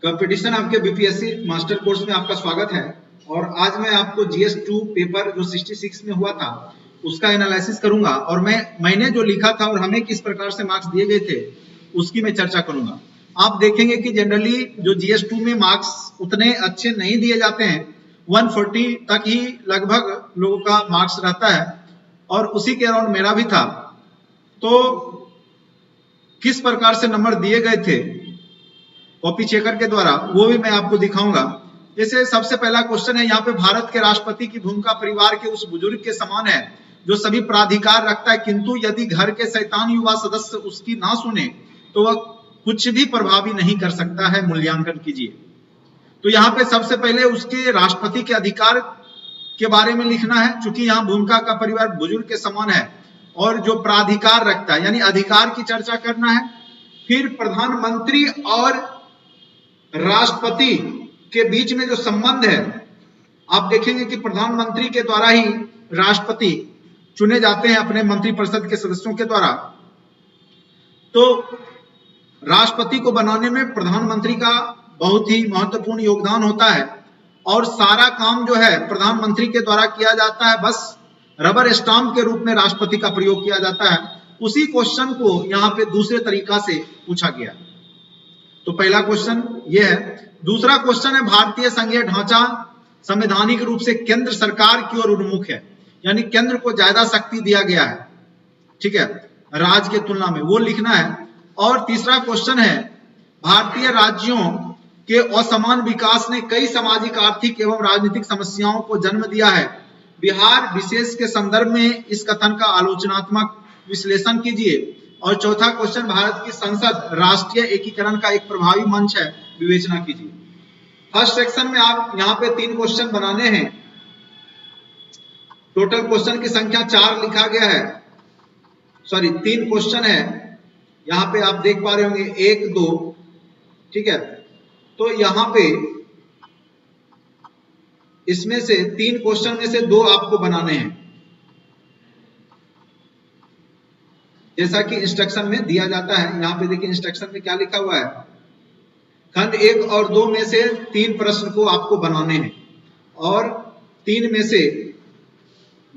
Competition आपके BPSC master course में आपका स्वागत है। और आज मैं आपको GS2 पेपर जो 66 में हुआ था उसका एनालिसिस करूंगा और मैंने जो लिखा था और हमें किस प्रकार से मार्क्स दिए गए थे उसकी मैं चर्चा करूंगा। आप देखेंगे कि जनरली जो GS2 में मार्क्स उतने अच्छे नहीं दिए जाते हैं, 140 तक ही लगभग लोगों का मार्क्स रहता है और उसी के अराउंड मेरा भी था। तो किस प्रकार से नंबर दिए गए थे कॉपी चेकर के द्वारा वो भी मैं आपको दिखाऊंगा। जैसे सबसे पहला क्वेश्चन है यहाँ पे, भारत के राष्ट्रपति की भूमिका परिवार के उस बुजुर्ग के समान है जो सभी प्राधिकार रखता है, किंतु यदि घर के शैतान युवा सदस्य उसकी ना सुने तो वह कुछ भी प्रभावी नहीं कर सकता है। मूल्यांकन कीजिए। तो यहाँ पे सबसे पहले उसके राष्ट्रपति के अधिकार के बारे में लिखना है, चूंकि यहाँ भूमिका का परिवार बुजुर्ग के समान है और जो प्राधिकार रखता है यानी अधिकार की चर्चा करना है। फिर प्रधानमंत्री और राष्ट्रपति के बीच में जो संबंध है, आप देखेंगे कि प्रधानमंत्री के द्वारा ही राष्ट्रपति चुने जाते हैं अपने मंत्रिपरिषद के सदस्यों के द्वारा। तो राष्ट्रपति को बनाने में प्रधानमंत्री का बहुत ही महत्वपूर्ण योगदान होता है और सारा काम जो है प्रधानमंत्री के द्वारा किया जाता है, बस रबर स्टाम्प के रूप में राष्ट्रपति का प्रयोग किया जाता है। उसी क्वेश्चन को यहाँ पे दूसरे तरीका से पूछा गया। तो पहला क्वेश्चन ये है। दूसरा क्वेश्चन है, भारतीय संघीय ढांचा संवैधानिक रूप से केंद्र सरकार की ओर उन्मुख है, यानी केंद्र को ज्यादा शक्ति दिया गया है, ठीक है, राज्य के तुलना में, वो लिखना है। और तीसरा क्वेश्चन है, भारतीय राज्यों के असमान विकास ने कई सामाजिक, आर्थिक एवं राजनीतिक समस्याओं को जन्म दिया है। बिहार विशेष के संदर्भ में इस कथन का आलोचनात्मक विश्लेषण कीजिए। और चौथा क्वेश्चन, भारत की संसद राष्ट्रीय एकीकरण का एक प्रभावी मंच है, विवेचना कीजिए। फर्स्ट सेक्शन में आप यहाँ पे 3 क्वेश्चन बनाने हैं। टोटल क्वेश्चन की संख्या 4 लिखा गया है, सॉरी 3 क्वेश्चन है। यहाँ पे आप देख पा रहे होंगे 1, 2, ठीक है। तो यहाँ पे इसमें से 3 क्वेश्चन में से 2 आपको बनाने हैं, जैसा कि इंस्ट्रक्शन में दिया जाता है। यहाँ पे देखिए इंस्ट्रक्शन में क्या लिखा हुआ है, खंड 1 और 2 में से 3 प्रश्न को आपको बनाने हैं और 3 में से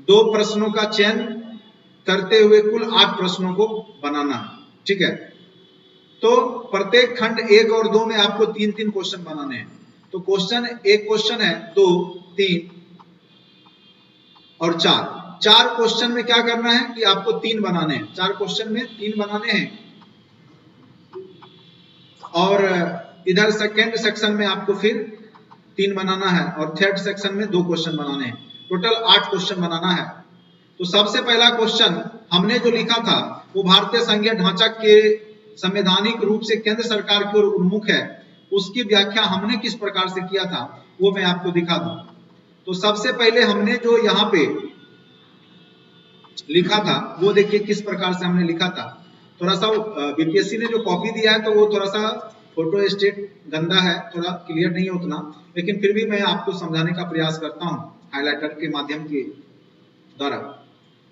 2 प्रश्नों का चयन करते हुए कुल 8 प्रश्नों को बनाना है, ठीक है। तो प्रत्येक खंड 1 और 2 में आपको 3-3 क्वेश्चन बनाने हैं। तो क्वेश्चन, एक क्वेश्चन है 2, 3 और 4। 4 क्वेश्चन में क्या करना है कि आपको 3 बनाने हैं, 4 क्वेश्चन में 3 बनाने हैं। और इधर सेकेंड सेक्शन में आपको फिर 3 बनाना है और थर्ड सेक्शन में 2 क्वेश्चन बनाने हैं। टोटल 8 क्वेश्चन बनाना है। तो सबसे पहला क्वेश्चन हमने जो लिखा था वो भारतीय संघीय ढांचा के संवैधानिक रूप से केंद्र सरकार की ओर उन्मुख है, उसकी व्याख्या हमने किस प्रकार से किया था वो मैं आपको दिखा दूं। तो सबसे पहले हमने जो यहाँ पे लिखा था वो देखिए किस प्रकार से हमने लिखा था। थोड़ा सा बीपीएससी ने जो कॉपी दिया है तो वो थोड़ा सा फोटो स्टेट गंदा है, थोड़ा क्लियर नहीं है उतना, लेकिन फिर भी मैं आपको समझाने का प्रयास करता हूं हाइलाइटर के माध्यम के द्वारा।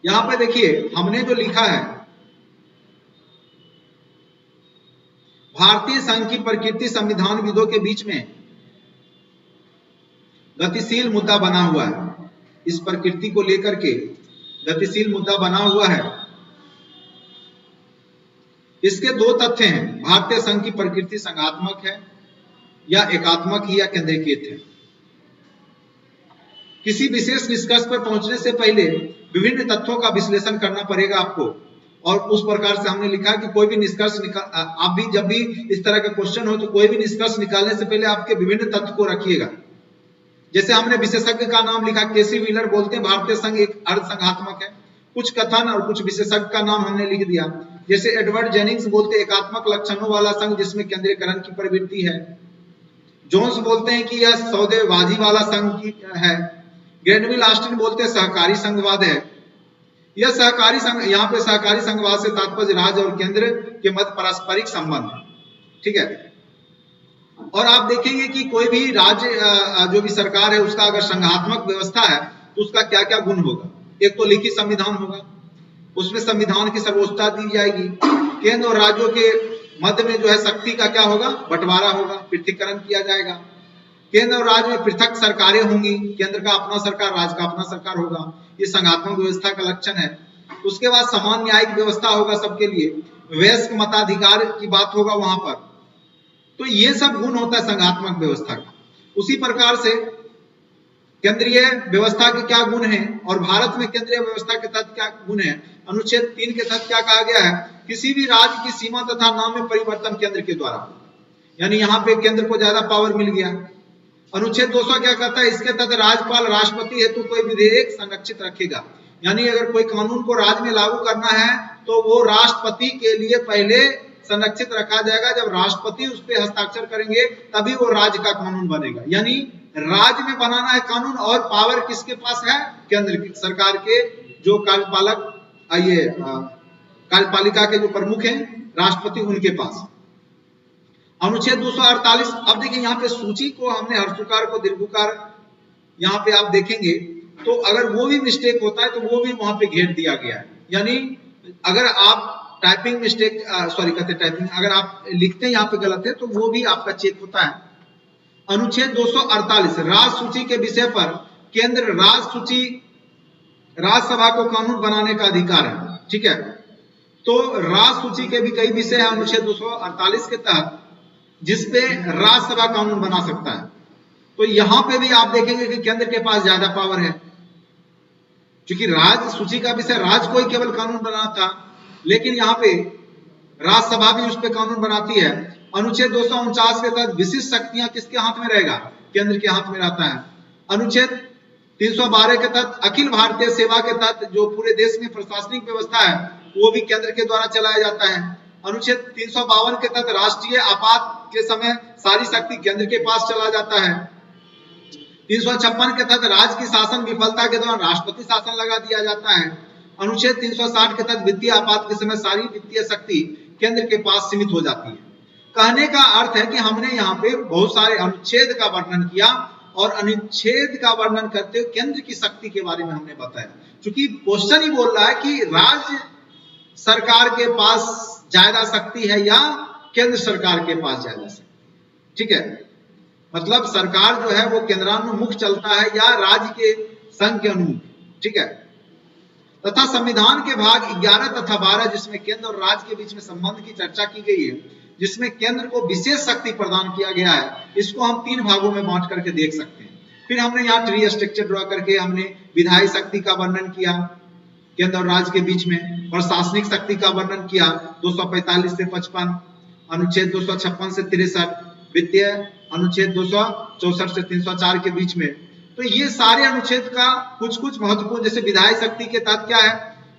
यहाँ पे देखिए हमने जो लिखा है, भारतीय संघ की प्रकृति संविधानविदों के बीच में गतिशील मुद्दा बना हुआ है। इस प्रकृति को लेकर के गतिशील मुद्दा बना हुआ है। इसके 2 तथ्य हैं, भारतीय संघ की प्रकृति संघात्मक है या एकात्मक ही या केंद्रीकृत है। किसी विशेष निष्कर्ष पर पहुंचने से पहले विभिन्न तथ्यों का विश्लेषण करना पड़ेगा आपको, और उस प्रकार से हमने लिखा कि कोई भी निष्कर्ष आप भी जब भी इस तरह का क्वेश्चन हो तो कोई भी निष्कर्ष निकालने से पहले आपके विभिन्न तथ्य को रखिएगा। जैसे हमने विशेषज्ञ का नाम लिखा, केसी व्हीलर बोलते हैं भारतीय संघ एक अर्ध संघात्मक है। कुछ कथन और कुछ विशेषज्ञ का नाम हमने लिख दिया। जैसे एडवर्ड जेनिंग्स बोलते एकात्मक लक्षणों वाला संघ जिसमें केंद्रीकरण की प्रवृत्ति है। जोन्स बोलते हैं कि यह सौदेबाजी वाला संघ है। ग्रेनविल ऑस्टिन बोलते सहकारी संघवाद है। यह सहकारी संघ, यहाँ पे सहकारी संघवाद से तात्पर्य राज्य और केंद्र के मध्य पारस्परिक संबंध, ठीक है। और आप देखेंगे कि कोई भी राज्य जो भी सरकार है उसका अगर संघात्मक व्यवस्था है तो उसका क्या क्या गुण होगा। एक तो लिखित संविधान होगा, उसमें संविधान की सर्वोच्चता दी जाएगी। केंद्र और राज्यों के मध्य में जो है शक्ति का क्या होगा, बंटवारा होगा, पृथकीकरण किया जाएगा। केंद्र और राज्य में पृथक सरकारें होंगी, केंद्र का अपना सरकार, राज्य का अपना सरकार होगा। ये संघात्मक व्यवस्था का लक्षण है। उसके बाद समान न्यायिक व्यवस्था होगा सबके लिए, वयस्क मताधिकार की बात होगा वहां पर। तो ये सब गुण होता है संघात्मक व्यवस्था का। उसी प्रकार से केंद्रीय व्यवस्था के क्या गुण हैं और भारत में केंद्रीय व्यवस्था के तहत क्या गुण है। अनुच्छेद 3 के तहत क्या कहा गया है, किसी भी राज्य की सीमा तथा नाम में परिवर्तन केंद्र के द्वारा, यानी यहाँ पे केंद्र को ज्यादा पावर मिल गया। अनुच्छेद 200 क्या कहता है, इसके तहत राज्यपाल राष्ट्रपति हेतु कोई विधेयक संरक्षित रखेगा, यानी अगर कोई कानून को राज्य में लागू करना है तो वो राष्ट्रपति के लिए पहले संरक्षित रखा जाएगा। जब राष्ट्रपति उस पर हस्ताक्षर करेंगे तभी वो राज्य का कानून बनेगा। यानी राज्य में बनाना है कानून और पावर किसके पास है, केंद्र की सरकार के जो कार्यपालक ये कार्यपालिका के जो प्रमुख हैं राष्ट्रपति, उनके पास। अनुच्छेद 248, अब देखिए यहाँ पे सूची को हमने हर्षुकार को दीर्घुकार यहाँ पे आप देखेंगे तो अगर वो भी मिस्टेक होता है तो वो भी वहां पे घेर दिया गया है। यानी अगर आप टाइपिंग मिस्टेक टाइपिंग अगर आप लिखते हैं यहाँ पे गलत है तो वो भी आपका चेक होता है। अनुच्छेद 248, राज्य सूची के विषय पर केंद्र राज्यसभा को कानून बनाने का अधिकार है। ठीक है, तो राज्य सूची के भी कई विषय हैं अनुच्छेद 248 के तहत जिसपे राज्यसभा कानून बना सकता है। तो यहां पे भी आप देखेंगे कि केंद्र के पास ज्यादा पावर है, क्योंकि राज्य सूची का विषय राज्य को ही केवल कानून बनाना था, लेकिन यहाँ पे राज्यसभा भी उस पर कानून बनाती है। अनुच्छेद 249 के तहत विशिष्ट शक्तियां किसके हाथ में रहेगा, केंद्र के हाथ में रहता है। अनुच्छेद 312 के तहत अखिल भारतीय सेवा के तहत जो पूरे देश में प्रशासनिक व्यवस्था है वो भी केंद्र के द्वारा चलाया जाता है। अनुच्छेद 352 के तहत राष्ट्रीय आपात के समय सारी शक्ति केंद्र के पास चला जाता है। 356 के तहत राज्य की शासन विफलता के दौरान राष्ट्रपति शासन लगा दिया जाता है। अनुच्छेद 360 के तहत वित्तीय आपात के समय सारी वित्तीय शक्ति केंद्र के पास सीमित हो जाती है। कहने का अर्थ है कि हमने यहाँ पे बहुत सारे अनुच्छेद का वर्णन किया और अनुच्छेद का वर्णन करते हुए केंद्र की शक्ति के बारे में हमने बताया, क्योंकि क्वेश्चन ही बोल रहा है कि राज्य सरकार के पास ज्यादा शक्ति है या केंद्र सरकार के पास ज्यादा शक्ति। ठीक है, मतलब सरकार जो है वो केंद्रानुमुख चलता है या राज्य के संघ के अनुमुख। ठीक है, तथा संविधान के भाग 11 तथा 12 जिसमें केंद्र और राज्य के बीच में संबंध की चर्चा की गई है, जिसमें केंद्र को विशेष शक्ति प्रदान किया गया है, इसको हम 3 भागों में बांट करके देख सकते हैं। फिर हमने यहाँ ट्री स्ट्रक्चर ड्रॉ करके हमने विधायी शक्ति का वर्णन किया केंद्र और राज्य के बीच में, प्रशासनिक शक्ति का वर्णन किया 245 से 55, अनुच्छेद 256 से 63, वित्तीय अनुच्छेद 264 से 304 के बीच में। तो ये सारे अनुच्छेद का कुछ कुछ महत्वपूर्ण, जैसे विधायी शक्ति के तहत क्या है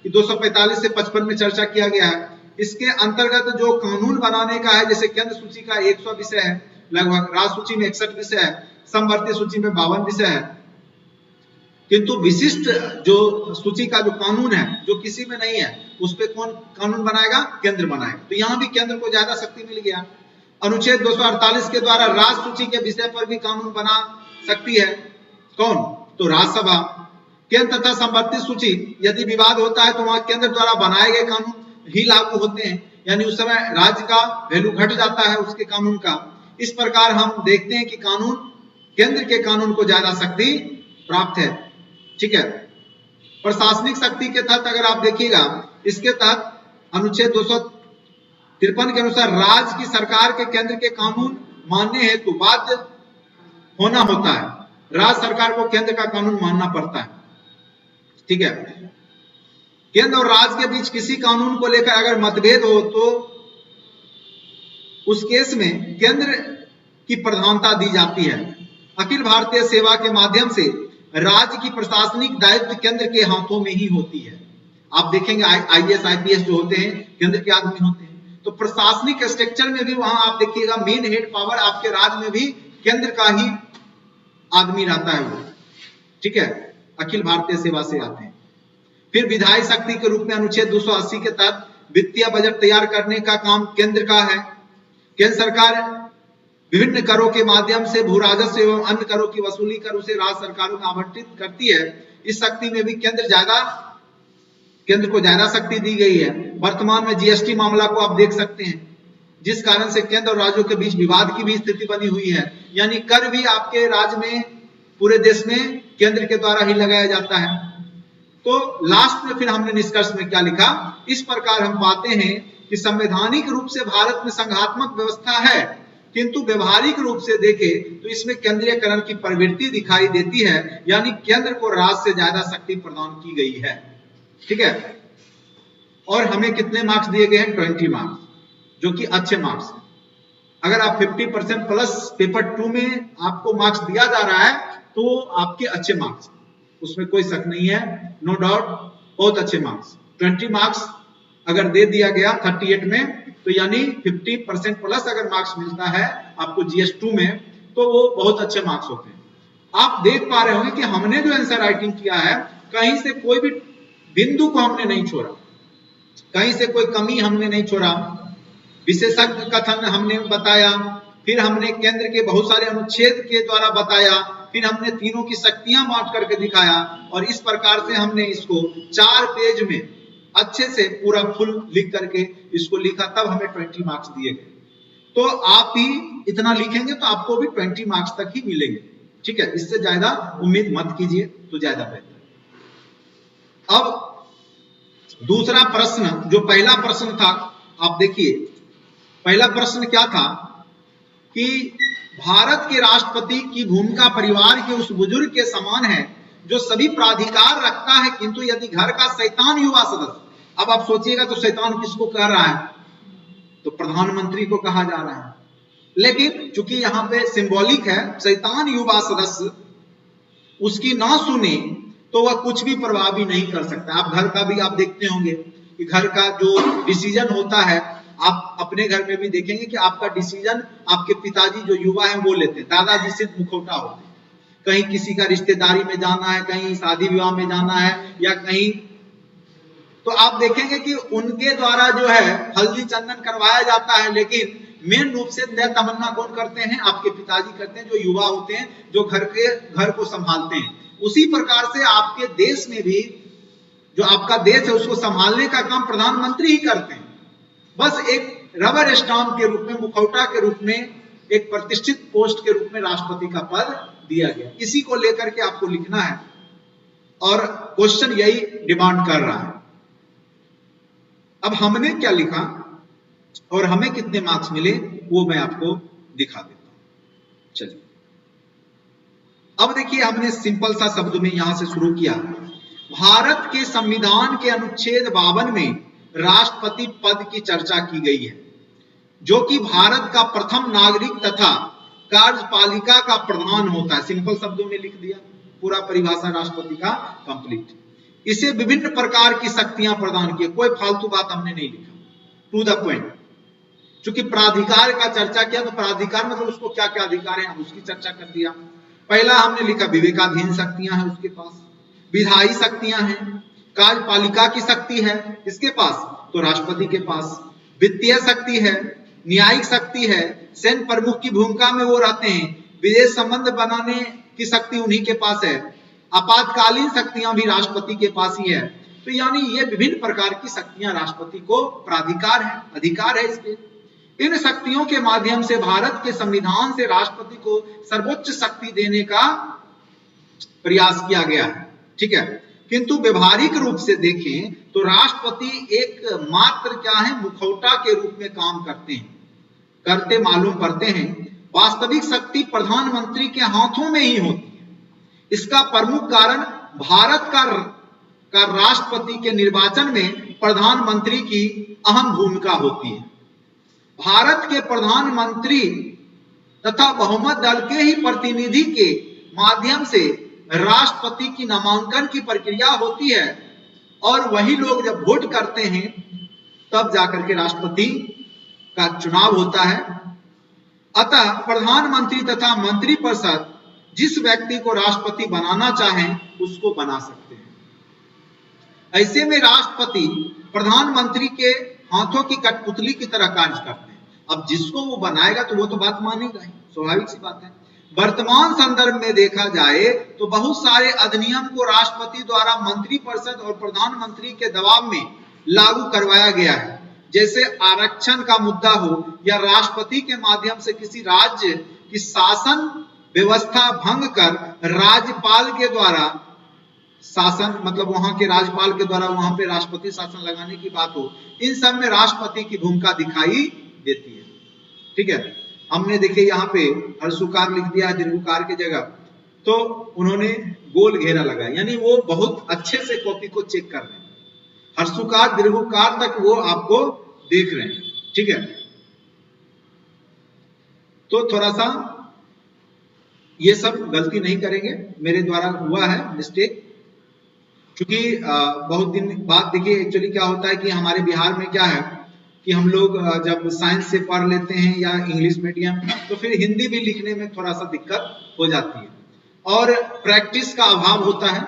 कि 245 से 55 में चर्चा किया गया है। इसके अंतर्गत जो कानून बनाने का है, जैसे केंद्र सूची का 100 विषय है लगभग, राज्य सूची में 61 विषय है, समवर्ती सूची में 52 विषय है, किंतु विशिष्ट जो सूची का जो कानून है जो किसी में नहीं है उस पे कौन कानून बनाएगा, केंद्र बनाएगा। तो यहाँ भी केंद्र को ज्यादा शक्ति मिल गया। अनुच्छेद 248 के द्वारा राज्य सूची के विषय पर भी कानून बना सकती है कौन, तो राज्यसभा। केंद्र तथा समवर्ती सूची यदि विवाद होता है तो वहां केंद्र द्वारा बनाए गए कानून ही लागू होते हैं, यानी उस समय राज्य का वैल्यू घट जाता है उसके कानून का। इस प्रकार हम देखते हैं कि कानून, केंद्र के कानून को ज्यादा शक्ति प्राप्त है। ठीक है, प्रशासनिक शक्ति के तहत अगर आप देखिएगा, इसके तहत अनुच्छेद 253 के अनुसार राज्य की सरकार के केंद्र के कानून मानने हेतु बाध्य होना होता है। राज्य सरकार को केंद्र का कानून मानना पड़ता है। ठीक है, केंद्र और राज्य के बीच किसी कानून को लेकर अगर मतभेद हो तो उस केस में केंद्र की प्रधानता दी जाती है। अखिल भारतीय सेवा के माध्यम से राज्य की प्रशासनिक दायित्व केंद्र के हाथों में ही होती है। आप देखेंगे IAS IPS जो होते हैं केंद्र के आदमी होते हैं, तो प्रशासनिक स्ट्रक्चर में भी वहां आप देखिएगा मेन हेड पावर आपके राज्य में भी केंद्र का ही आदमी रहता है वो। ठीक है, अखिल भारतीय सेवा से आते हैं। फिर विधायी शक्ति के रूप में अनुच्छेद 280 के तहत वित्तीय बजट तैयार करने का काम केंद्र का है। केंद्र सरकार विभिन्न करों के माध्यम से भू राजस्व एवं अन्य करों की वसूली कर उसे राज्य सरकारों में आवंटित करती है। इस शक्ति में भी केंद्र को ज्यादा शक्ति दी गई है। वर्तमान में GST मामला को आप देख सकते हैं। जिस कारण से केंद्र और राज्यों के बीच विवाद की भी स्थिति बनी हुई है। यानी कर भी आपके राज्य में, पूरे देश में केंद्र के द्वारा ही लगाया जाता है। तो लास्ट में फिर हमने निष्कर्ष में क्या लिखा, इस प्रकार हम पाते हैं कि संवैधानिक रूप से भारत में संघात्मक व्यवस्था है, किंतु व्यवहारिक रूप से देखें तो इसमें केंद्रीयकरण की प्रवृत्ति दिखाई देती है, यानी केंद्र को राज्य से ज्यादा शक्ति प्रदान की गई है। ठीक है, और हमें कितने मार्क्स दिए गए हैं? 20 मार्क्स, जो कि अच्छे मार्क्स हैं। अगर आप 50% प्लस पेपर 2 में आपको मार्क्स दिया जा रहा है तो आपके अच्छे मार्क्स, उसमें कोई शक नहीं है, नो डाउट, बहुत अच्छे मार्क्स। 20 मार्क्स अगर दे दिया गया 38 में, तो यानी 50% प्लस अगर मार्क्स मिलता है आपको GS2 में, तो वो बहुत अच्छे मार्क्स होते हैं। आप देख पा रहे होंगे कि हमने जो आंसर राइटिंग किया है, कहीं से कोई भी बिंदु को हमने नहीं छोड़ा, कहीं से कोई कमी हमने नहीं छोड़ा। विशेषज्ञ कथन हमने बताया, फिर हमने केंद्र के बहुत सारे अनुच्छेद के द्वारा बताया, फिर हमने तीनों की शक्तियां बांट करके दिखाया, और इस प्रकार से हमने इसको 4 पेज में अच्छे से पूरा फुल लिख करके इसको लिखा, तब हमें 20 मार्क्स दिए गए। तो आप भी इतना लिखेंगे तो आपको भी 20 मार्क्स तक ही मिलेंगे। ठीक है, इससे ज्यादा उम्मीद मत कीजिए, तो ज्यादा बेहतर। अब दूसरा प्रश्न, जो पहला प्रश्न था, आप देखिए पहला प्रश्न क्या था कि भारत के राष्ट्रपति की भूमिका परिवार के उस बुजुर्ग के समान है जो सभी प्राधिकार रखता है, किंतु यदि घर का शैतान युवा सदस्य, अब आप सोचिएगा तो शैतान किसको कह रहा है? तो प्रधानमंत्री को कहा जा रहा है। लेकिन चूंकि यहां पे सिंबॉलिक है, शैतान युवा सदस्य उसकी ना सुने तो वह कुछ भी प्रभावी नहीं कर सकता। आप घर का भी आप देखते होंगे कि घर का जो डिसीजन होता है, आप अपने घर में भी देखेंगे कि आपका डिसीजन आपके पिताजी जो युवा हैं वो लेते हैं, दादाजी से मुखौटा होते हैं। कहीं किसी का रिश्तेदारी में जाना है, कहीं शादी विवाह में जाना है, या कहीं, तो आप देखेंगे कि उनके द्वारा जो है हल्दी चंदन करवाया जाता है, लेकिन मेन रूप से तय तमन्ना कौन करते हैं? आपके पिताजी करते हैं, जो युवा होते हैं, जो घर को संभालते हैं। उसी प्रकार से आपके देश में भी जो आपका देश है उसको संभालने का काम प्रधानमंत्री ही करते हैं। बस एक रबर स्टाम्प के रूप में, मुखौटा के रूप में, एक प्रतिष्ठित पोस्ट के रूप में राष्ट्रपति का पद दिया गया। इसी को लेकर के आपको लिखना है, और क्वेश्चन यही डिमांड कर रहा है। अब हमने क्या लिखा और हमें कितने मार्क्स मिले वो मैं आपको दिखा देता हूं। चलिए, अब देखिए हमने सिंपल सा शब्द में यहां से शुरू किया। भारत के संविधान के अनुच्छेद 52 में राष्ट्रपति पद की चर्चा की गई है, जो कि भारत का प्रथम नागरिक तथा कार्यपालिका का प्रधान होता है। सिंपल शब्दों में लिख दिया, पूरा परिभाषा राष्ट्रपति का कंप्लीट। इसे विभिन्न प्रकार की शक्तियां प्रदान की, कोई फालतू बात हमने नहीं लिखा, टू द पॉइंट। चूंकि प्राधिकार का चर्चा किया तो प्राधिकार मतलब उसको क्या क्या अधिकार है, हम उसकी चर्चा कर दिया। पहला हमने लिखा विवेकाधीन शक्तियां हैं उसके पास, विधायी शक्तियां हैं, कार्यपालिका की शक्ति है इसके पास, तो राष्ट्रपति के पास, वित्तीय शक्ति है, न्यायिक शक्ति है, सैन्य प्रमुख की भूमिका में वो रहते हैं, विदेश संबंध बनाने की शक्ति उन्हीं के पास है, आपातकालीन शक्तियां भी राष्ट्रपति के पास ही है। तो यानी ये विभिन्न प्रकार की शक्तियां राष्ट्रपति को प्राधिकार है, अधिकार है इसके। इन शक्तियों के माध्यम से भारत के संविधान से राष्ट्रपति को सर्वोच्च शक्ति देने का प्रयास किया गया है। ठीक है, किंतु व्यवहारिक रूप से देखें तो राष्ट्रपति एक मात्र क्या है, मुखौटा के रूप में काम करते मालूम पड़ते हैं। वास्तविक शक्ति प्रधानमंत्री के हाथों में ही होती है। इसका प्रमुख कारण भारत का राष्ट्रपति के निर्वाचन में प्रधानमंत्री की अहम भूमिका होती है। भारत के प्रधानमंत्री तथा बहुमत दल के ही प्रतिनिधि के माध्यम से राष्ट्रपति की नामांकन की प्रक्रिया होती है, और वही लोग जब वोट करते हैं तब जाकर के राष्ट्रपति का चुनाव होता है। अतः प्रधानमंत्री तथा मंत्रिपरिषद जिस व्यक्ति को राष्ट्रपति बनाना चाहें उसको बना सकते हैं। ऐसे में राष्ट्रपति प्रधानमंत्री के हाथों की कठपुतली की तरह कार्य करते हैं। अब जिसको वो बनाएगा तो वो तो बात मानेगा ही, स्वाभाविक सी बात है। वर्तमान संदर्भ में देखा जाए तो बहुत सारे अधिनियम को राष्ट्रपति द्वारा मंत्रिपरिषद और प्रधानमंत्री के दबाव में लागू करवाया गया है। जैसे आरक्षण का मुद्दा हो या राष्ट्रपति के माध्यम से किसी राज्य की शासन व्यवस्था भंग कर राज्यपाल के द्वारा शासन, मतलब वहां के राज्यपाल के द्वारा वहां पे राष्ट्रपति शासन लगाने की बात हो, इन सब में राष्ट्रपति की भूमिका दिखाई देती है। ठीक है, हमने देखे यहाँ पे हर्षुकार लिख दिया दीर्घकार की जगह, तो उन्होंने गोल घेरा लगाया, यानी वो बहुत अच्छे से कॉपी को चेक कर रहे हैं, हर्षुकार दीर्घकार तक वो आपको देख रहे हैं। ठीक है, तो थोड़ा सा ये सब गलती नहीं करेंगे, मेरे द्वारा हुआ है मिस्टेक, क्योंकि बहुत दिन बाद देखिए एक्चुअली क्या होता है कि हमारे बिहार में क्या है कि हम लोग जब साइंस से पढ़ लेते हैं या इंग्लिश मीडियम, तो फिर हिंदी भी लिखने में थोड़ा सा दिक्कत हो जाती है और प्रैक्टिस का अभाव होता है।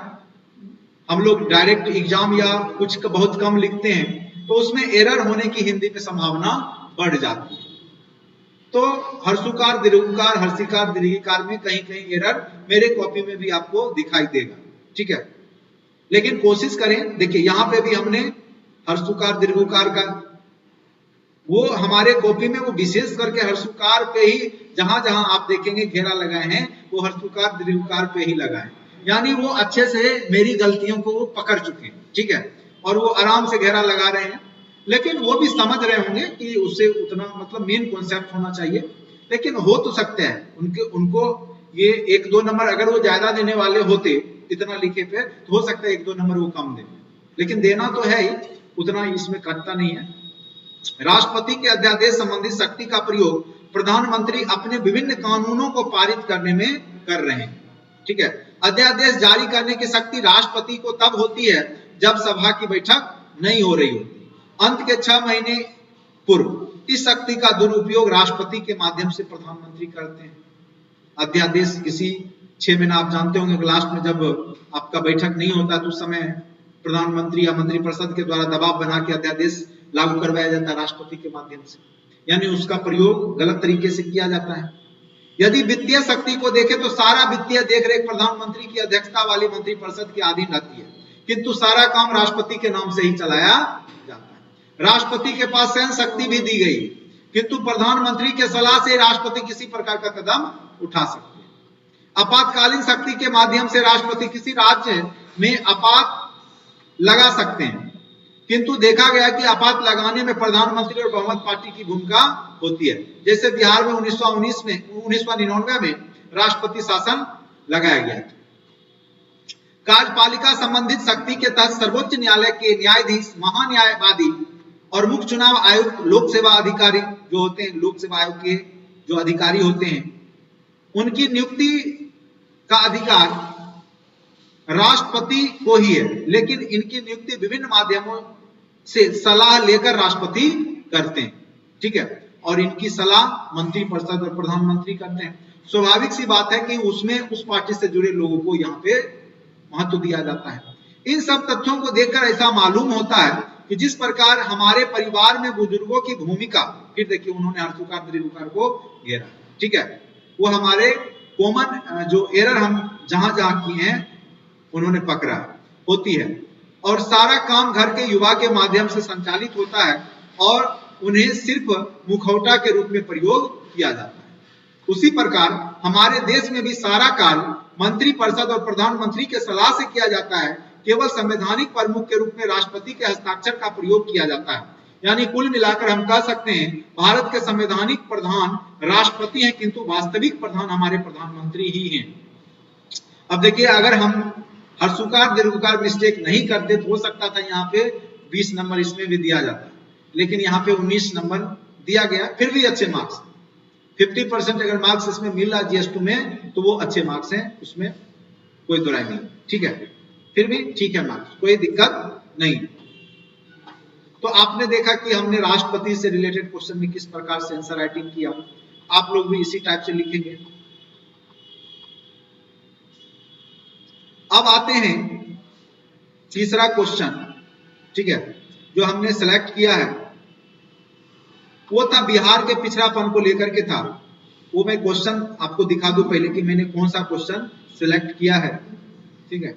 हम लोग डायरेक्ट एग्जाम या कुछ बहुत कम लिखते हैं तो उसमें एरर होने की हिंदी में संभावना बढ़ जाती है। तो हर्षुकार दीर्घकार हर्षिकार दीर्घिकार में कहीं कहीं एरर मेरे कॉपी में भी आपको दिखाई देगा। ठीक है, लेकिन कोशिश करें, देखिए यहाँ पे भी हमने हर्षुकार दीर्घकार का वो हमारे कॉपी में वो विशेष करके हर्षुकार पे ही जहां जहां आप देखेंगे घेरा लगाए हैं वो हर्षुकार दीर्घकार पे ही लगाए, यानी वो अच्छे से मेरी गलतियों को वो पकड़ चुके हैं। ठीक है, और वो आराम से घेरा लगा रहे हैं, लेकिन वो भी समझ रहे होंगे कि उससे उतना मतलब मेन कॉन्सेप्ट होना चाहिए, लेकिन हो तो सकते हैं उनको ये 1-2 नंबर अगर वो ज्यादा देने वाले होते इतना लिखे पे तो हो सकता है 1-2 नंबर वो कम दे, लेकिन देना तो है ही, उतना इसमें कटता नहीं है। राष्ट्रपति के अध्यादेश संबंधी शक्ति का प्रयोग प्रधानमंत्री अपने विभिन्न कानूनों को पारित करने में कर रहे हैं। ठीक है, अध्यादेश जारी करने की शक्ति राष्ट्रपति को तब होती है जब सभा की बैठक नहीं हो रही होती, अंत के 6 महीने पूर्व। इस शक्ति का दुरुपयोग राष्ट्रपति के माध्यम से प्रधानमंत्री करते हैं। अध्यादेश किसी 6 महीना, आप जानते होंगे लास्ट में जब आपका बैठक नहीं होता तो उस समय प्रधानमंत्री या मंत्रिपरिषद के द्वारा दबाव बना के अध्यादेश लागू करवाया जाता है राष्ट्रपति के माध्यम से, यानी उसका प्रयोग गलत तरीके से किया जाता है। यदि वित्तीय शक्ति को देखें तो सारा वित्तीय देखरेख प्रधानमंत्री की अध्यक्षता वाली मंत्रिपरिषद के अधीन रहती है, किंतु सारा काम राष्ट्रपति के नाम से ही चलाया जाता है। राष्ट्रपति के पास सैन्य शक्ति भी दी गई, किंतु प्रधानमंत्री के सलाह से राष्ट्रपति किसी प्रकार का कदम उठा सकते हैं। आपातकालीन शक्ति के माध्यम से राष्ट्रपति किसी राज्य में आपात लगा सकते हैं, किंतु देखा गया कि आपात लगाने में प्रधानमंत्री और बहुमत पार्टी की भूमिका होती है। जैसे बिहार में 1999 में राष्ट्रपति शासन लगाया गया था। कार्यपालिका संबंधित शक्ति के तहत सर्वोच्च न्यायालय के न्यायाधीश, महान्यायवादी और मुख्य चुनाव आयुक्त, लोक सेवा अधिकारी जो होते हैं, लोक सेवा आयोग के जो अधिकारी होते हैं, उनकी नियुक्ति का अधिकार राष्ट्रपति को ही है, लेकिन इनकी नियुक्ति विभिन्न माध्यमों से सलाह लेकर राष्ट्रपति करते हैं। ठीक है, और इनकी सलाह मंत्रिपरिषद और प्रधानमंत्री करते हैं। स्वाभाविक सी बात है कि उसमें उस पार्टी से जुड़े लोगों को यहाँ पे महत्व दिया जाता है। इन सब तथ्यों को देखकर ऐसा मालूम होता है कि जिस प्रकार हमारे परिवार में बुजुर्गों की भूमिका, फिर देखिए उन्होंने हर्षुकार दीर्घकार को घेरा। ठीक है, वो हमारे कॉमन जो एरर हम जहां जहां किए हैं उन्होंने पकड़ा होती है, और सारा काम घर के युवा के माध्यम से संचालित होता है और उन्हें सिर्फ मुखौटा के रूप में प्रयोग किया जाता है। उसी प्रकार हमारे देश में भी सारा कार्य मंत्रिपरिषद और प्रधानमंत्री के सलाह से किया जाता है। केवल संवैधानिक प्रमुख के रूप में राष्ट्रपति के हस्ताक्षर का प्रयोग किया जाता है। यानी कुल मिलाकर हम कह सकते हैं भारत के संवैधानिक प्रधान राष्ट्रपति हैं, किंतु वास्तविक प्रधान हमारे प्रधानमंत्री ही हैं। अब देखिए, अगर हम हर्षुकार दीर्घकार मिस्टेक नहीं करते तो हो सकता था यहाँ पे 20 नंबर इसमें भी दिया जाता, लेकिन यहाँ पे 19 नंबर दिया गया, फिर भी अच्छे मार्क्स। 50% अगर मार्क्स इसमें मिल रहा GS2 में तो वो अच्छे मार्क्स हैं, उसमें कोई दो राय नहीं। ठीक है, फिर भी ठीक है मार्क्स, कोई दिक्कत नहीं। तो आपने देखा कि हमने राष्ट्रपति से रिलेटेड क्वेश्चन में किस प्रकार से आंसर राइटिंग किया, आप लोग भी इसी टाइप से लिखेंगे। अब आते हैं तीसरा क्वेश्चन। ठीक है, जो हमने सेलेक्ट किया है वो था बिहार के पिछड़ापन को लेकर के था। वो मैं क्वेश्चन आपको दिखा दूं पहले कि मैंने कौन सा क्वेश्चन सिलेक्ट किया है। ठीक है,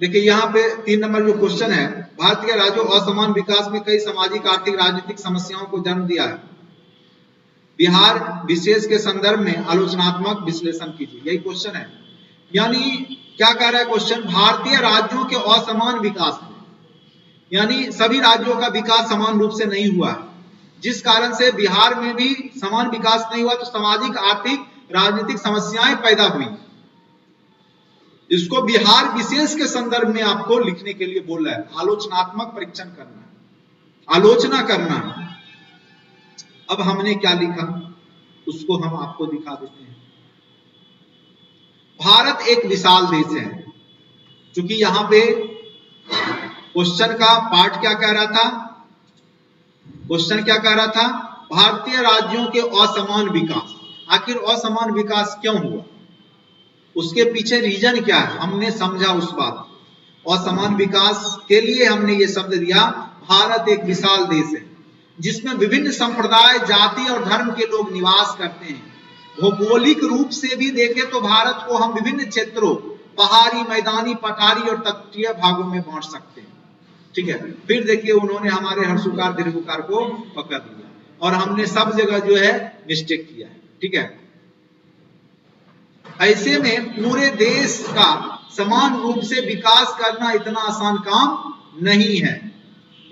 देखिए यहाँ पे 3 नंबर जो क्वेश्चन है, भारतीय राज्यों असमान विकास में कई सामाजिक आर्थिक राजनीतिक समस्याओं को जन्म दिया है। बिहार विशेष के संदर्भ में आलोचनात्मक विश्लेषण कीजिए, यही क्वेश्चन है। यानी क्या कह रहा है क्वेश्चन, भारतीय राज्यों के असमान विकास में, यानी सभी राज्यों का विकास समान रूप से नहीं हुआ है, जिस कारण से बिहार में भी समान विकास नहीं हुआ, तो सामाजिक आर्थिक राजनीतिक समस्याएं पैदा हुई। इसको बिहार विशेष के संदर्भ में आपको लिखने के लिए बोल रहा है। आलोचनात्मक परीक्षण करना है, आलोचना करना है। अब हमने क्या लिखा उसको हम आपको दिखा देते हैं। भारत एक विशाल देश है, क्योंकि यहां पे क्वेश्चन का पार्ट क्या कह रहा था, क्वेश्चन क्या कह रहा था, भारतीय राज्यों के असमान विकास। आखिर असमान विकास क्यों हुआ, उसके पीछे रीजन क्या है, हमने समझा उस बात। असमान विकास के लिए हमने ये शब्द दिया, भारत एक विशाल देश है जिसमें विभिन्न संप्रदाय, जाति और धर्म के लोग निवास करते हैं। भौगोलिक रूप से भी देखें तो भारत को हम विभिन्न क्षेत्रों, पहाड़ी, मैदानी, पठारी और तटीय भागों में बांट सकते हैं। ठीक है, फिर देखिए उन्होंने हमारे हर्षुकार दीर्घकार को पकड़ लिया और हमने सब जगह जो है मिस्टेक किया है। ठीक है, ऐसे में पूरे देश का समान रूप से विकास करना इतना आसान काम नहीं है,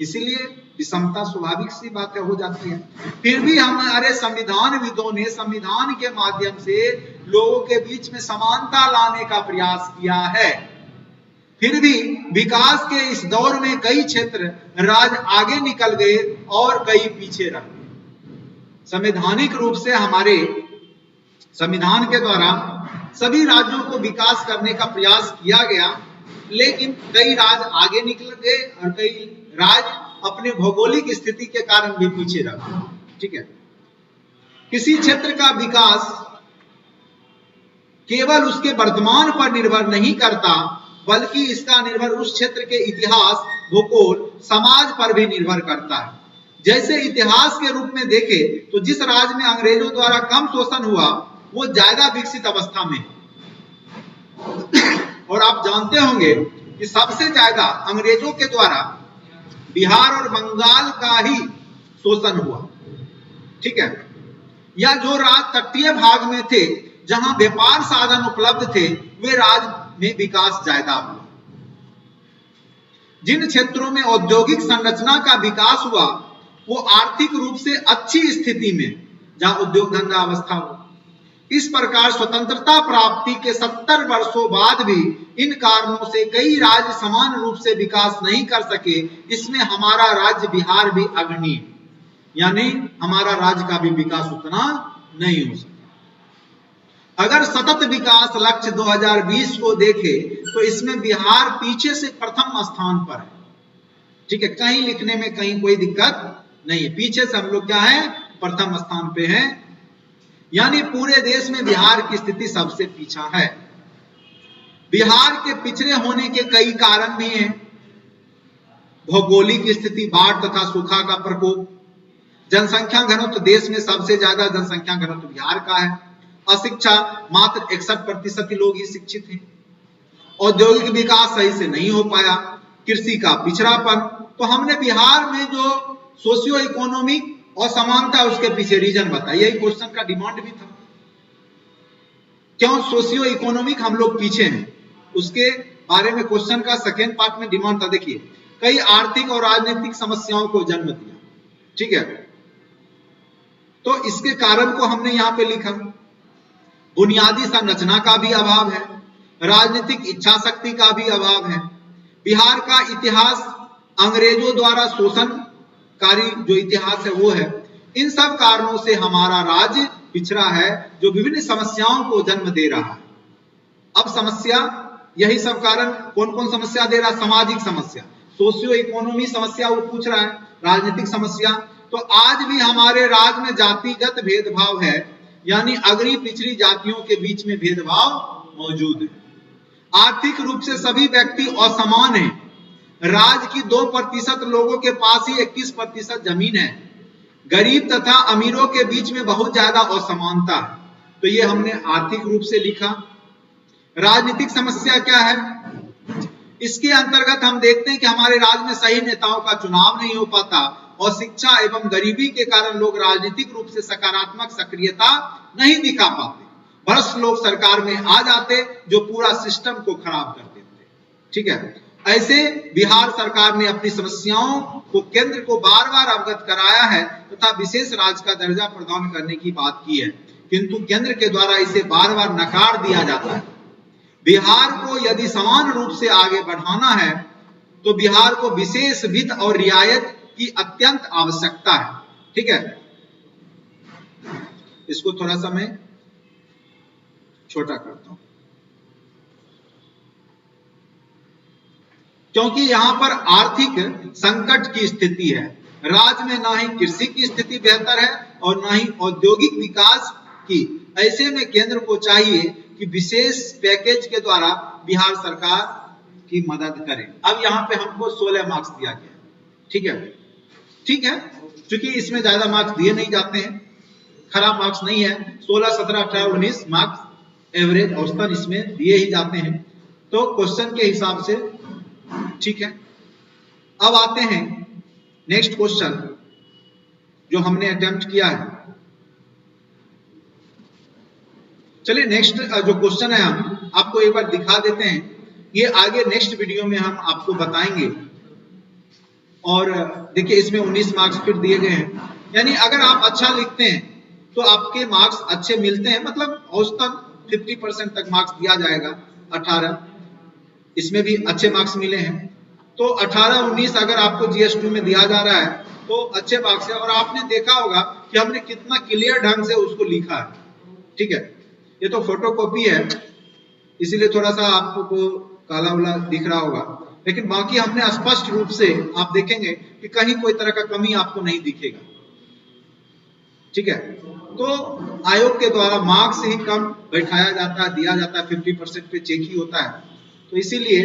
इसीलिए विषमता स्वाभाविक सी बात हो जाती है। फिर भी हमारे संविधानविदों ने संविधान के माध्यम से लोगों के बीच में समानता लाने का प्रयास किया है। फिर भी विकास के इस दौर में कई क्षेत्र राज्य आगे निकल गए और कई पीछे रह गए। संवैधानिक रूप से हमारे संविधान के द्वारा सभी राज्यों को विकास करने का प्रयास किया गया, लेकिन कई राज्य आगे निकल गए और कई राज्य अपने भौगोलिक स्थिति के कारण भी पीछे रह गए। ठीक है, किसी क्षेत्र का विकास केवल उसके वर्तमान पर निर्भर नहीं करता, बल्कि इसका निर्भर उस क्षेत्र के इतिहास, भूगोल, समाज पर भी निर्भर करता है। जैसे इतिहास के रूप में देखें तो जिस राज्य में अंग्रेजों द्वारा कम शोषण हुआ वो ज्यादा विकसित अवस्था में और आप जानते होंगे कि सबसे ज्यादा अंग्रेजों के द्वारा बिहार और बंगाल का ही शोषण हुआ। ठीक है, या जो राज्य तटीय भाग में थे जहां व्यापार साधन उपलब्ध थे वे राज्य में विकास ज्यादा हुआ। जिन क्षेत्रों में औद्योगिक संरचना का विकास हुआ वो आर्थिक रूप से अच्छी स्थिति में, जहां उद्योग धंधा अवस्था हो। इस प्रकार स्वतंत्रता प्राप्ति के 70 वर्षों बाद भी इन कारणों से कई राज्य समान रूप से विकास नहीं कर सके। इसमें हमारा राज्य बिहार भी अग्रणी, यानी हमारा राज्य का भी विकास उतना नहीं हो सका। अगर सतत विकास लक्ष्य 2020 को देखें तो इसमें बिहार पीछे से प्रथम स्थान पर है। ठीक है, कहीं लिखने में कहीं कोई दिक्कत नहीं है, पीछे से हम लोग क्या है, प्रथम स्थान पे हैं, यानी पूरे देश में बिहार की स्थिति सबसे पीछा है। बिहार के पिछड़े होने के कई कारण भी हैं। भौगोलिक स्थिति, बाढ़ तथा सूखा का प्रकोप, जनसंख्या घनत्व, देश में सबसे ज्यादा जनसंख्या घनत्व बिहार का है। अशिक्षा, मात्र 61% लोग ही शिक्षित हैं। औद्योगिक विकास सही से नहीं हो पाया। कृषि का पिछड़ापन। तो हमने बिहार में जो सोशियो इकोनॉमिक असमानता, उसके पीछे रीजन बताया। यही क्वेश्चन का डिमांड भी था, क्यों सोशियो इकोनॉमिक हम लोग पीछे हैं, उसके बारे में क्वेश्चन का सेकेंड पार्ट में डिमांड था। देखिए, कई आर्थिक और राजनीतिक समस्याओं को जन्म दिया। ठीक है, तो इसके कारण को हमने यहां पे लिखा। बुनियादी संरचना का भी अभाव है, राजनीतिक इच्छा शक्ति का भी अभाव है। बिहार का इतिहास अंग्रेजों द्वारा शोषणकारी जो इतिहास है वो है। इन सब कारणों से हमारा राज्य पिछड़ा है, जो विभिन्न समस्याओं को जन्म दे रहा है। अब समस्या, यही सब कारण कौन कौन समस्या दे रहा है? सामाजिक समस्या, सोशियो इकोनॉमी समस्या वो पूछ रहा है, राजनीतिक समस्या। तो आज भी हमारे राज्य में जातिगत भेदभाव है, यानी अग्री पिछड़ी जातियों के बीच में भेदभाव मौजूद है। आर्थिक रूप से सभी व्यक्ति असमान हैं। राज्य की 2% लोगों के पास ही 21% जमीन है। गरीब तथा अमीरों के बीच में बहुत ज्यादा असमानता है। तो ये हमने आर्थिक रूप से लिखा। राजनीतिक समस्या क्या है? इसके अंतर्गत हम देखते हैं कि हमारे राज्य में सही नेताओं का चुनाव नहीं हो पाता और शिक्षा एवं गरीबी के कारण लोग राजनीतिक रूप से सकारात्मक सक्रियता नहीं दिखा पाते। भ्रष्ट लोग सरकार में आ जाते जो पूरा सिस्टम को खराब कर देते। ठीक है, ऐसे बिहार सरकार ने अपनी समस्याओं को केंद्र को बार बार अवगत कराया है तथा विशेष राज्य का दर्जा प्रदान करने की बात की है, किंतु केंद्र के द्वारा इसे बार बार नकार दिया जाता है। बिहार को यदि समान रूप से आगे बढ़ाना है तो बिहार को विशेष वित्त और रियायत की अत्यंत आवश्यकता है। ठीक है, इसको थोड़ा सा मैं छोटा करता हूं क्योंकि यहां पर आर्थिक संकट की स्थिति है। राज्य में ना ही कृषि की स्थिति बेहतर है और ना ही औद्योगिक विकास की। ऐसे में केंद्र को चाहिए कि विशेष पैकेज के द्वारा बिहार सरकार की मदद करे। अब यहाँ पे हमको 16 मार्क्स दिया गया। ठीक है, ठीक है, क्योंकि इसमें ज्यादा मार्क्स दिए नहीं जाते हैं, खराब मार्क्स नहीं है। 16, 17, 18, 19 मार्क्स एवरेज औसतन इसमें दिए ही जाते हैं, तो क्वेश्चन के हिसाब से ठीक है। अब आते हैं नेक्स्ट क्वेश्चन जो हमने अटेम्प्ट किया है। चलिए नेक्स्ट जो क्वेश्चन है हम आपको एक बार दिखा देते हैं, ये आगे नेक्स्ट वीडियो में हम आपको बताएंगे। और देखिए इसमें 19 मार्क्स फिर दिए गए हैं, यानी अगर आप अच्छा लिखते हैं तो आपके मार्क्स अच्छे मिलते हैं, मतलब औसतन 50% तक मार्क्स दिया जाएगा। 18 इसमें भी अच्छे मार्क्स मिले हैं, तो 18, 19 अगर आपको GS2 में दिया जा रहा है तो अच्छे मार्क्स है। और आपने देखा होगा कि हमने कितना क्लियर ढंग से उसको लिखा है। ठीक है, ये तो फोटोकॉपी है इसीलिए थोड़ा सा आपको काला वाला दिख रहा होगा, लेकिन बाकी हमने स्पष्ट रूप से आप देखेंगे कि कहीं कोई तरह का कमी आपको नहीं दिखेगा। ठीक है, तो आयोग के द्वारा मार्क्स ही कम बैठाया जाता है, दिया जाता है, 50% पे चेक ही होता है, तो इसीलिए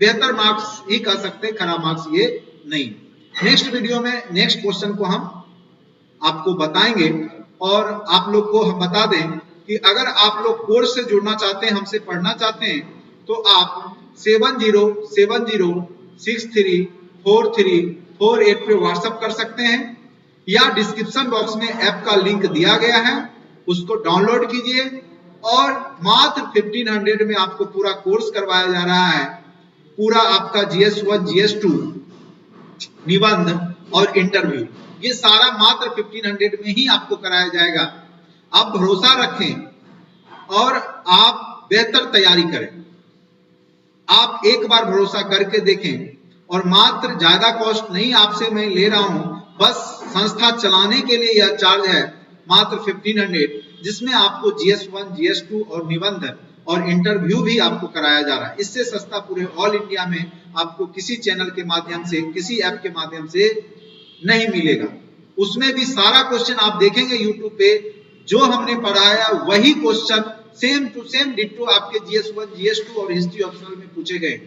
बेहतर मार्क्स ही कह सकते हैं, खराब मार्क्स ये नहीं। नेक्स्ट वीडियो में नेक्स्ट क्वेश्चन को हम आपको बताएंगे। और आप लोग को हम बता दें कि अगर आप लोग कोर्स से जुड़ना चाहते हैं, हमसे पढ़ना चाहते हैं, तो आप 7070634348 पे व्हाट्सएप कर सकते हैं, या डिस्क्रिप्शन बॉक्स में ऐप का लिंक दिया गया है, उसको डाउनलोड कीजिए। और मात्र 1500 में आपको पूरा कोर्स करवाया जा रहा है। पूरा आपका GS1, GS2, निबंध और इंटरव्यू, ये सारा मात्र 1500 में ही आपको कराया जाएगा। आप भरोसा रखें और आप बेहतर तैयारी करें। आप एक बार भरोसा करके देखें, और मात्र ज्यादा कॉस्ट नहीं आपसे मैं ले रहा हूं, बस संस्था चलाने के लिए यह चार्ज है मात्र 1500, जिसमें आपको GS1, GS2 और निबंध और इंटरव्यू भी आपको कराया जा रहा है। इससे सस्ता पूरे ऑल इंडिया में आपको किसी चैनल के माध्यम से, किसी ऐप के माध्यम से नहीं मिलेगा। उसमें भी सारा क्वेश्चन आप देखेंगे यूट्यूब पे, जो हमने पढ़ाया वही question same to same ditto आपके GS1, GS2 और हिस्ट्री ऑप्शनल में पूछे गए।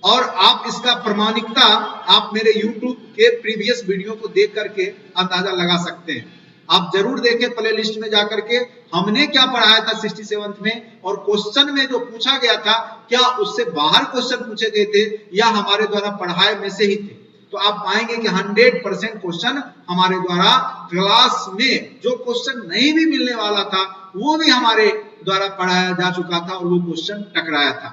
और आप इसका प्रमाणिकता आप मेरे YouTube के प्रीवियस वीडियो को देख करके अंदाजा लगा सकते हैं। आप जरूर देखें प्लेलिस्ट में जाकर के, हमने क्या पढ़ाया था 67th में, और क्वेश्चन में जो पूछा गया था क्या उससे बाहर क्वेश्चन पूछे गए थे या हमारे द्वारा पढ़ाए में से ही थे। तो आप पाएंगे कि 100% क्वेश्चन हमारे द्वारा क्लास में जो क्वेश्चन नहीं भी मिलने वाला था वो भी हमारे द्वारा पढ़ाया जा चुका था और वो क्वेश्चन टकराया था।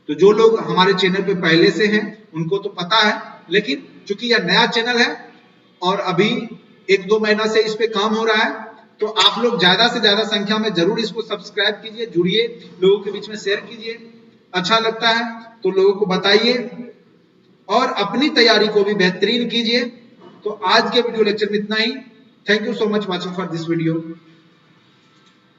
तो जो लोग हमारे चैनल पे पहले से हैं उनको तो पता है, लेकिन चूंकि यह नया चैनल है और अभी 1-2 महीना से इस पे काम हो रहा है, तो आप लोग ज्यादा से ज्यादा संख्या में जरूर इसको सब्सक्राइब कीजिए, जुड़िए, लोगों के बीच में शेयर कीजिए। अच्छा लगता है तो लोगों को बताइए और अपनी तैयारी को भी बेहतरीन कीजिए। तो आज के वीडियो लेक्चर में इतना ही। Thank you so much watching for this video.